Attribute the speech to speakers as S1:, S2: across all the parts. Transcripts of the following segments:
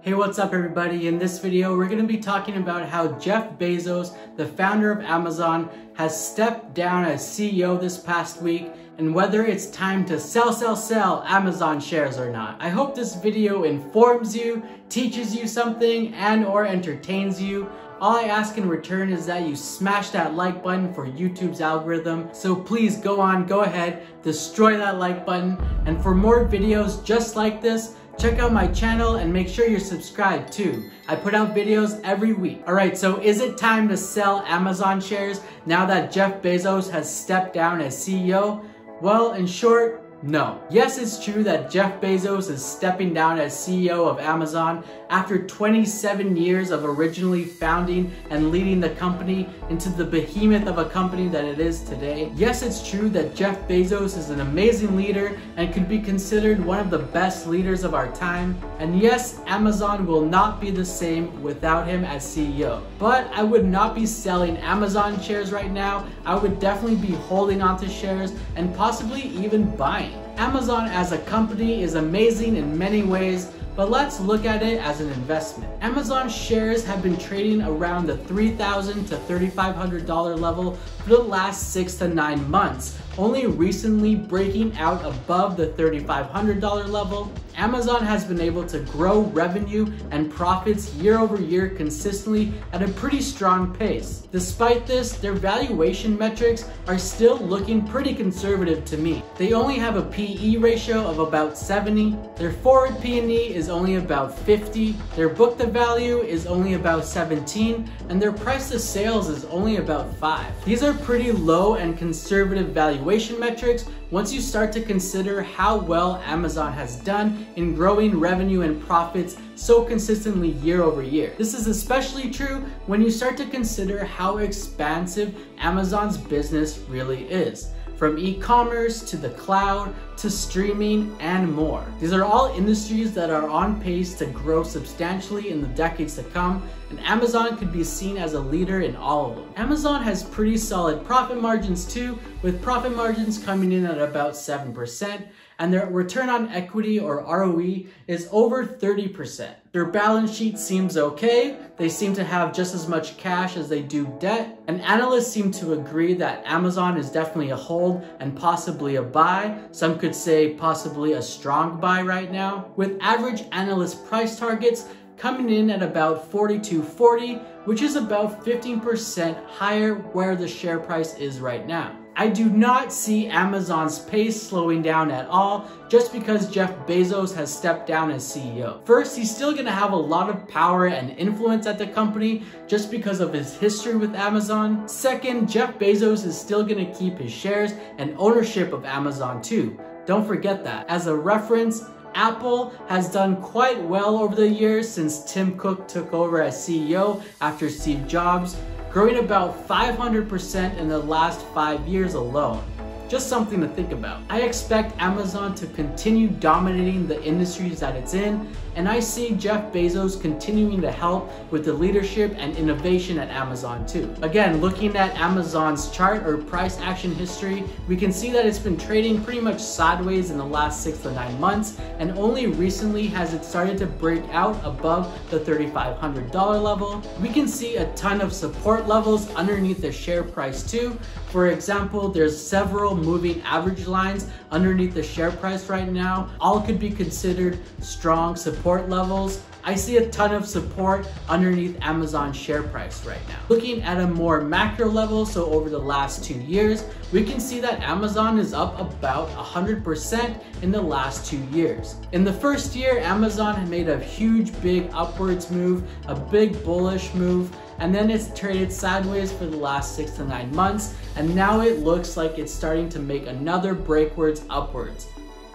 S1: Hey, what's up everybody? In this video, we're going to be talking about how Jeff Bezos, the founder of Amazon, has stepped down as CEO this past week and whether it's time to sell Amazon shares or not. I hope this video informs you, teaches you something, and or entertains you. All I ask in return is that you smash that like button for YouTube's algorithm. So please go ahead, destroy that like button. And for more videos just like this, check out my channel and make sure you're subscribed too. I put out videos every week. Alright, so is it time to sell Amazon shares now that Jeff Bezos has stepped down as CEO? Well, in short, no. Yes, it's true that Jeff Bezos is stepping down as CEO of Amazon after 27 years of originally founding and leading the company into the behemoth of a company that it is today. Yes, it's true that Jeff Bezos is an amazing leader and could be considered one of the best leaders of our time. And yes, Amazon will not be the same without him as CEO. But I would not be selling Amazon shares right now. I would definitely be holding onto shares and possibly even buying. Amazon as a company is amazing in many ways, but let's look at it as an investment. Amazon shares have been trading around the $3,000 to $3,500 level for the last 6 to 9 months, only recently breaking out above the $3,500 level. Amazon has been able to grow revenue and profits year over year consistently at a pretty strong pace. Despite this, their valuation metrics are still looking pretty conservative to me. They only have a PE ratio of about 70, their forward P&E is only about 50, their book to value is only about 17, and their price to sales is only about 5. These are pretty low and conservative valuation metrics once you start to consider how well Amazon has done in growing revenue and profits so consistently year over year. This is especially true when you start to consider how expansive Amazon's business really is. From e-commerce to the cloud to streaming and more. These are all industries that are on pace to grow substantially in the decades to come, and Amazon could be seen as a leader in all of them. Amazon has pretty solid profit margins too, with profit margins coming in at about 7%, and their return on equity or ROE is over 30%. Their balance sheet seems okay. They seem to have just as much cash as they do debt, and analysts seem to agree that Amazon is definitely a hold and possibly a buy. Some could say possibly a strong buy right now, with average analyst price targets coming in at about $42.40, which is about 15% higher where the share price is right now. I do not see Amazon's pace slowing down at all just because Jeff Bezos has stepped down as CEO. First, he's still gonna have a lot of power and influence at the company just because of his history with Amazon. Second, Jeff Bezos is still gonna keep his shares and ownership of Amazon too. Don't forget that. As a reference, Apple has done quite well over the years since Tim Cook took over as CEO after Steve Jobs, growing about 500% in the last 5 years alone. Just something to think about. I expect Amazon to continue dominating the industries that it's in, and I see Jeff Bezos continuing to help with the leadership and innovation at Amazon too. Again, looking at Amazon's chart or price action history, we can see that it's been trading pretty much sideways in the last 6 to 9 months, and only recently has it started to break out above the $3,500 level. We can see a ton of support levels underneath the share price too. For example, there's several moving average lines underneath the share price right now. All could be considered strong support levels. I see a ton of support underneath Amazon's share price right now. Looking at a more macro level, so over the last 2 years, we can see that Amazon is up about 100% in the last 2 years. In the first year, Amazon had made a huge big upwards move, a big bullish move, and then it's traded sideways for the last 6 to 9 months, and now it looks like it's starting to make another breakwards upwards.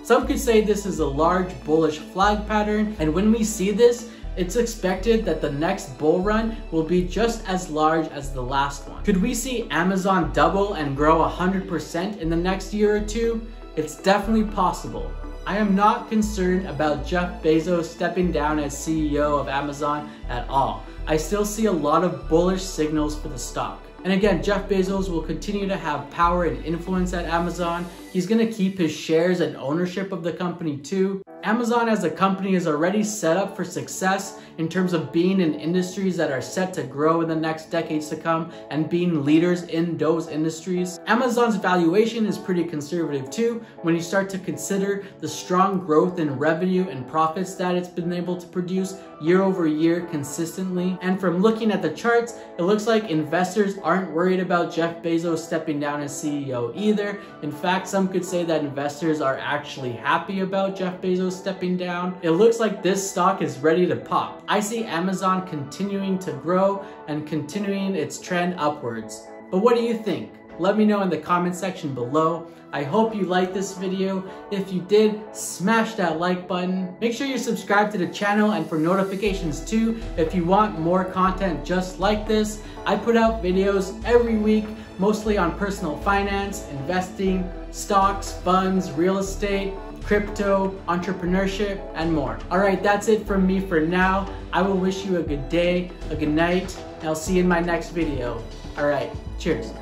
S1: Some could say this is a large bullish flag pattern, and when we see this, it's expected that the next bull run will be just as large as the last one. Could we see Amazon double and grow 100% in the next year or two? It's definitely possible. I am not concerned about Jeff Bezos stepping down as CEO of Amazon at all. I still see a lot of bullish signals for the stock. And again, Jeff Bezos will continue to have power and influence at Amazon, he's gonna keep his shares and ownership of the company too. Amazon as a company is already set up for success in terms of being in industries that are set to grow in the next decades to come and being leaders in those industries. Amazon's valuation is pretty conservative too when you start to consider the strong growth in revenue and profits that it's been able to produce year over year consistently. And from looking at the charts, it looks like investors aren't worried about Jeff Bezos stepping down as CEO either. In fact, some could say that investors are actually happy about Jeff Bezos stepping down. It looks like this stock is ready to pop. I see Amazon continuing to grow and continuing its trend upwards. But what do you think? Let me know in the comment section below. I hope you liked this video. If you did, smash that like button. Make sure you subscribe to the channel and for notifications too if you want more content just like this. I put out videos every week, mostly on personal finance, investing, stocks, funds, real estate, crypto, entrepreneurship, and more. All right, that's it from me for now. I will wish you a good day, a good night, and I'll see you in my next video. All right, cheers.